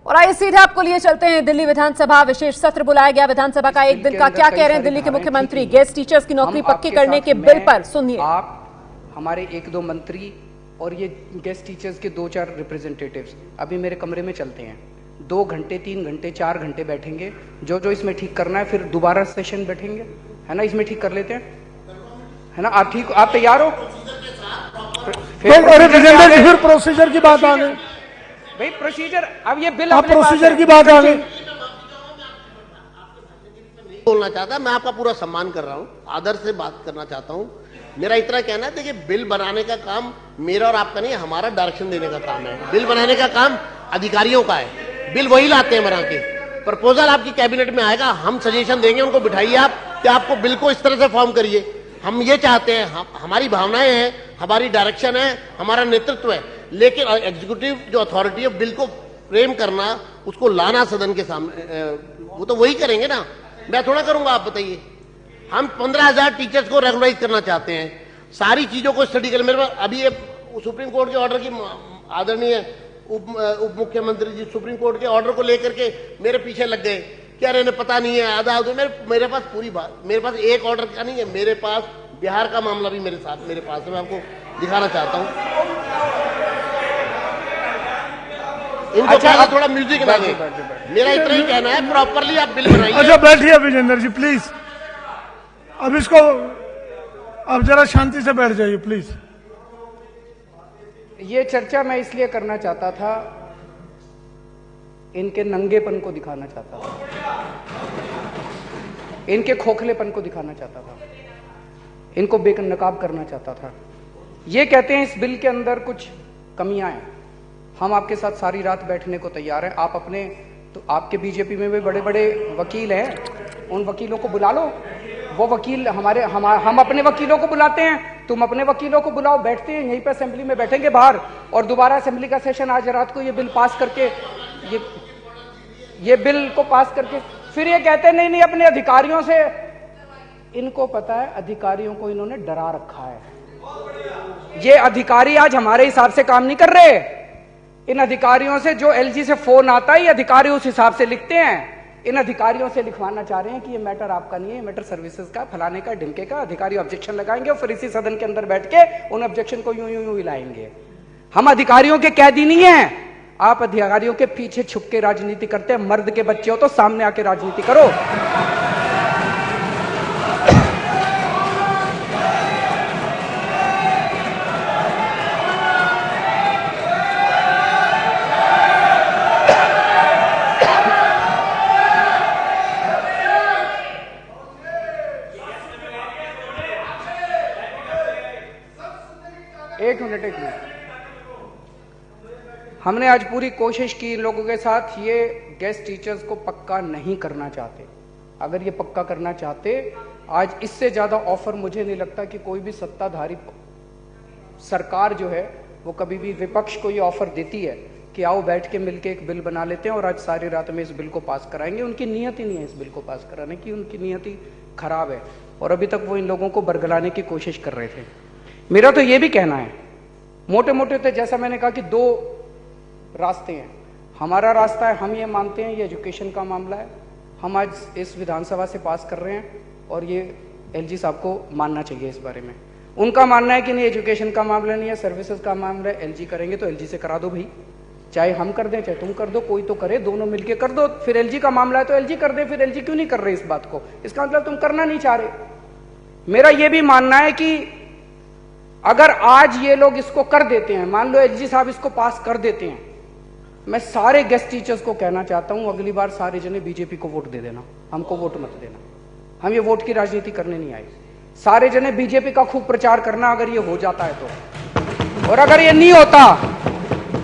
और आइए सीधे आपको लिए चलते हैं दिल्ली विधानसभा। विशेष सत्र बुलाया गया विधानसभा का एक दिन का। क्या कह रहे हैं दिल्ली के मुख्यमंत्री गेस्ट टीचर्स की नौकरी पक्की करने के बिल पर? सुनिए। आप, हमारे 1-2 मंत्री और ये गेस्ट टीचर्स के 2-4 रिप्रेजेंटेटिव्स अभी मेरे कमरे में चलते हैं। 2 घंटे, 3 घंटे, 4 घंटे बैठेंगे, जो जो इसमें ठीक करना है, फिर दोबारा सेशन बैठेंगे, है ना, इसमें ठीक कर लेते हैं, है ना। आप ठीक, आप तैयार हो? फिर प्रोसीजर की बात आ गई भाई, प्रोसीजर, अब ये बिल आप प्रोसीजर की बात आ गई। बोलना चाहता, मैं आपका पूरा सम्मान कर रहा हूं, आदर से बात करना चाहता हूं। मेरा इतना कहना है, देखिए बिल बनाने का काम मेरा और आपका नहीं है, हमारा डायरेक्शन देने का काम है। बिल बनाने का काम अधिकारियों का है। बिल वही लाते हैं बना के, प्रपोजल आपकी कैबिनेट में आएगा, हम सजेशन देंगे, उनको बिठाइए आप कि आपको बिल को इस तरह से फॉर्म करिए। हम ये चाहते हैं, हमारी भावनाएं हैं, हमारी डायरेक्शन है, हमारा नेतृत्व है, लेकिन एग्जीक्यूटिव जो अथॉरिटी है, बिल को फ्रेम करना, उसको लाना सदन के सामने, वो तो वही करेंगे ना, मैं थोड़ा करूंगा। आप बताइए, हम 15,000 टीचर्स को रेगुलराइज करना चाहते हैं, सारी चीजों को स्टडी कर। मेरे पास अभी ये सुप्रीम कोर्ट के ऑर्डर की, आदरणीय उप मुख्यमंत्री जी सुप्रीम कोर्ट के ऑर्डर को लेकर के मेरे पीछे लग गए, क्या इन्हें पता नहीं है, आधा मेरे पास पूरी बात, मेरे पास एक ऑर्डर का नहीं है, मेरे पास बिहार का मामला भी मेरे पास है, मैं आपको दिखाना चाहता हूं। इनको अच्छा, थोड़ा म्यूजिक ना दे। मेरा इतना ही कहना है, प्रॉपरली आप बिल बनाइए। अच्छा बैठिए विजेंद्र जी प्लीज, अब इसको अब जरा शांति से बैठ जाइए प्लीज। ये चर्चा मैं इसलिए करना चाहता था, इनके नंगेपन को दिखाना चाहता था, इनके खोखलेपन को दिखाना चाहता था, इनको बेनकाब करना चाहता था। ये कहते हैं इस बिल के अंदर कुछ कमियां हैं, हम आपके साथ सारी रात बैठने को तैयार हैं। आप अपने, तो आपके बीजेपी में भी बड़े बड़े वकील हैं, उन वकीलों को बुला लो। वो वकील हम अपने वकीलों को बुलाते हैं, तुम अपने वकीलों को बुलाओ, बैठते हैं यहीं पे, असेंबली में बैठेंगे बाहर, और दोबारा असेंबली का सेशन आज रात को ये बिल पास करके, ये बिल को पास करके फिर ये कहते हैं नहीं नहीं अपने अधिकारियों से। इनको पता है अधिकारियों को इन्होंने डरा रखा है। ये अधिकारी आज हमारे हिसाब से काम नहीं कर रहे। इन अधिकारियों से जो एलजी से फोन आता है, ये अधिकारी उस हिसाब से लिखते हैं। इन अधिकारियों से लिखवाना चाह रहे हैं कि ये मैटर आपका नहीं है, मैटर सर्विसेज का, फलाने का, ढिमके का। अधिकारी ऑब्जेक्शन लगाएंगे और फिर इसी सदन के अंदर बैठ के उन ऑब्जेक्शन को यूं यूं यूं हिलाएंगे। हम अधिकारियों के कैदी नहीं हैं। आप अधिकारियों के पीछे छुप के राजनीति करते हैं। मर्द के बच्चे हो तो सामने आके राजनीति करो। एक मिनट हमने आज पूरी कोशिश की इन लोगों के साथ। ये गेस्ट टीचर्स को पक्का नहीं करना चाहते। अगर ये पक्का करना चाहते, आज इससे ज्यादा ऑफर मुझे नहीं लगता कि कोई भी सत्ताधारी सरकार जो है वो कभी भी विपक्ष को ये ऑफर देती है कि आओ बैठ के मिलके एक बिल बना लेते हैं और आज सारी रात में इस बिल को पास कराएंगे। उनकी नीयत ही नहीं है इस बिल को पास कराने की, उनकी नीयत ही खराब है और अभी तक वो इन लोगों को बरगलाने की कोशिश कर रहे थे। मेरा तो ये भी कहना है, मोटे मोटे तो जैसा मैंने कहा कि 2 रास्ते हैं। हमारा रास्ता है, हम ये मानते हैं ये एजुकेशन का मामला है, हम आज इस विधानसभा से पास कर रहे हैं और ये एलजी साहब को मानना चाहिए इस बारे में। उनका मानना है कि नहीं एजुकेशन का मामला नहीं है, सर्विसेज का मामला है, एलजी करेंगे तो एलजी से करा दो भाई, चाहे हम कर दें चाहे तुम कर दो, कोई तो करे, दोनों मिलके कर दो। फिर एलजी का मामला है तो एलजी कर दे, फिर एलजी क्यों नहीं कर रहे इस बात को? इसका मतलब तुम करना नहीं चाह रहे। मेरा ये भी मानना है कि अगर आज ये लोग इसको कर देते हैं, मान लो एलजी साहब इसको पास कर देते हैं, मैं सारे गेस्ट टीचर्स को कहना चाहता हूं अगली बार सारे जने बीजेपी को वोट दे देना, हमको वोट मत देना। हम ये वोट की राजनीति करने नहीं आए। सारे जने बीजेपी का खूब प्रचार करना अगर ये हो जाता है तो, और अगर ये नहीं होता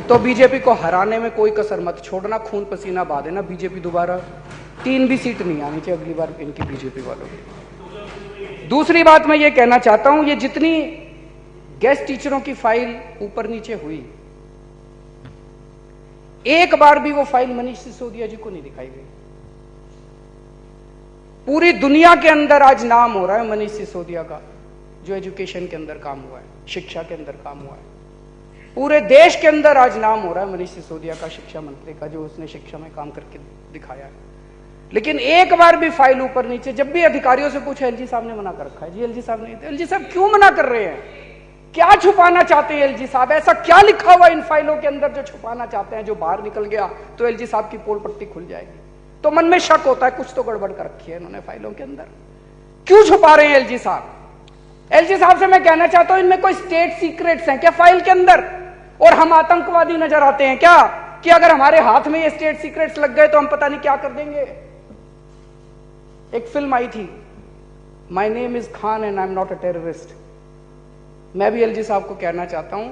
तो बीजेपी को हराने में कोई कसर मत छोड़ना, खून पसीना बहा देना। बीजेपी दोबारा 3 भी सीट नहीं आनी चाहिए अगली बार इनकी, बीजेपी वालों की। दूसरी बात मैं ये कहना चाहता हूं, ये जितनी गेस्ट टीचरों की फाइल ऊपर नीचे हुई, एक बार भी वो फाइल मनीष सिसोदिया जी को नहीं दिखाई गई। पूरी दुनिया के अंदर आज नाम हो रहा है मनीष सिसोदिया का, जो एजुकेशन के अंदर काम हुआ है, शिक्षा के अंदर काम हुआ है। पूरे देश के अंदर आज नाम हो रहा है मनीष सिसोदिया का, शिक्षा मंत्री का, जो उसने शिक्षा में काम करके दिखाया है। लेकिन एक बार भी फाइल ऊपर नीचे, जब भी अधिकारियों से पूछा, एलजी साहब ने मना कर रखा है जी, एलजी साहब नहीं थे। एलजी साहब क्यों मना कर रहे हैं? क्या छुपाना चाहते हैं एलजी साहब? ऐसा क्या लिखा हुआ इन फाइलों के अंदर जो छुपाना चाहते हैं, जो बाहर निकल गया तो एलजी साहब की पोल पट्टी खुल जाएगी? तो मन में शक होता है कुछ तो गड़बड़ कर रखी है इन्होंने फाइलों के अंदर। क्यों छुपा रहे हैं एलजी साहब? एलजी साहब से मैं कहना चाहता हूं, इनमें कोई स्टेट सीक्रेट्स हैं क्या फाइल के अंदर? और हम आतंकवादी नजर आते हैं क्या कि अगर हमारे हाथ में ये स्टेट सीक्रेट्स लग गए तो हम पता नहीं क्या कर देंगे? एक फिल्म आई थी, my name is Khan and I am not a terrorist. मैं भी एलजी साहब को कहना चाहता हूं,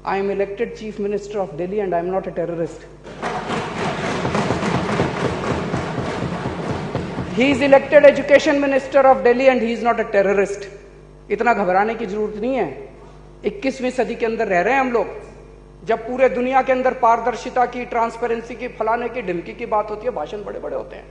I am elected chief minister of Delhi and I am not a terrorist. He is elected education minister of Delhi and he is not a terrorist. इतना घबराने की जरूरत नहीं है। 21वीं सदी के अंदर रह रहे हैं हम लोग, जब पूरे दुनिया के अंदर पारदर्शिता की, ट्रांसपेरेंसी की, फलाने की, ढिमकी की बात होती है, भाषण बड़े बड़े होते हैं।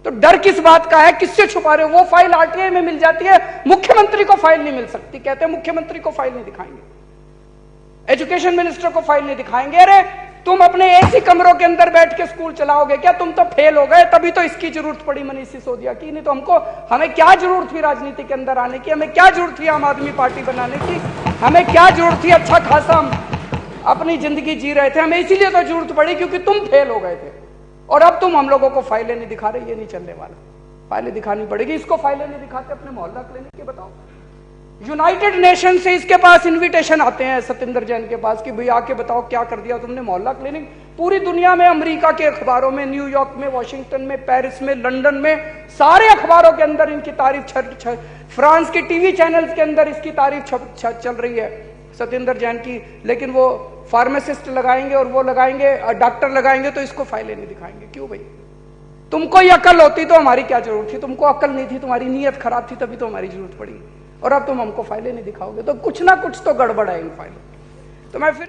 तो डर किस बात का है? किससे छुपा रहे हो? वो फाइल आरटीआई में मिल जाती है, मुख्यमंत्री को फाइल नहीं मिल सकती। कहते हैं मुख्यमंत्री को फाइल नहीं दिखाएंगे, एजुकेशन मिनिस्टर को फाइल नहीं दिखाएंगे। अरे तुम अपने एसी कमरों के अंदर बैठ के स्कूल चलाओगे क्या? तुम तो फेल हो गए, तभी तो इसकी जरूरत पड़ी मनीष सिसोदिया की। नहीं तो हमें क्या जरूरत थी राजनीति के अंदर आने की? हमें क्या जरूरत थी आम आदमी पार्टी बनाने की? हमें क्या जरूरत थी? अच्छा खासा हम अपनी जिंदगी जी रहे थे, हमें इसीलिए तो जरूरत पड़ी क्योंकि तुम फेल हो गए थे। और अब तुम हम लोगों को फाइलें नहीं दिखा रहे, ये नहीं चलने वाला। फाइलें दिखानी पड़ेगी। इसको फाइलें नहीं दिखाते अपने मोहल्ला क्लिनिक के, बताओ। यूनाइटेड नेशन से इसके पास इनविटेशन आते हैं सत्येंद्र जैन के पास कि भाई आके बताओ क्या कर दिया तुमने मोहल्ला क्लिनिक। पूरी दुनिया में, अमेरिका के अखबारों में, न्यूयॉर्क में, वॉशिंगटन में, पेरिस में, लंदन में, सारे अखबारों के अंदर इनकी तारीफ फ्रांस के टीवी चैनल्स के अंदर इसकी तारीफ चल रही है सत्येंद्र जैन की। लेकिन वो फार्मासिस्ट लगाएंगे और वो लगाएंगे, डॉक्टर लगाएंगे, तो इसको फाइलें नहीं दिखाएंगे। क्यों भाई? तुमको ही अकल होती तो हमारी क्या जरूरत थी? तुमको अकल नहीं थी, तुम्हारी नीयत खराब थी, तभी तो हमारी जरूरत पड़ी। और अब तुम हमको फाइलें नहीं दिखाओगे, तो कुछ ना कुछ तो गड़बड़ है इन फाइलों। तो मैं फिर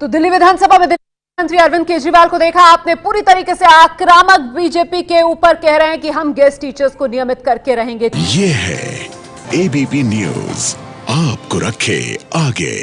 तो दिल्ली विधानसभा में मुख्यमंत्री अरविंद केजरीवाल को देखा आपने, पूरी तरीके से आक्रामक बीजेपी के ऊपर कह रहे हैं कि हम गेस्ट टीचर्स को नियमित करके रहेंगे। ये है एबीपी न्यूज, आपको रखे आगे।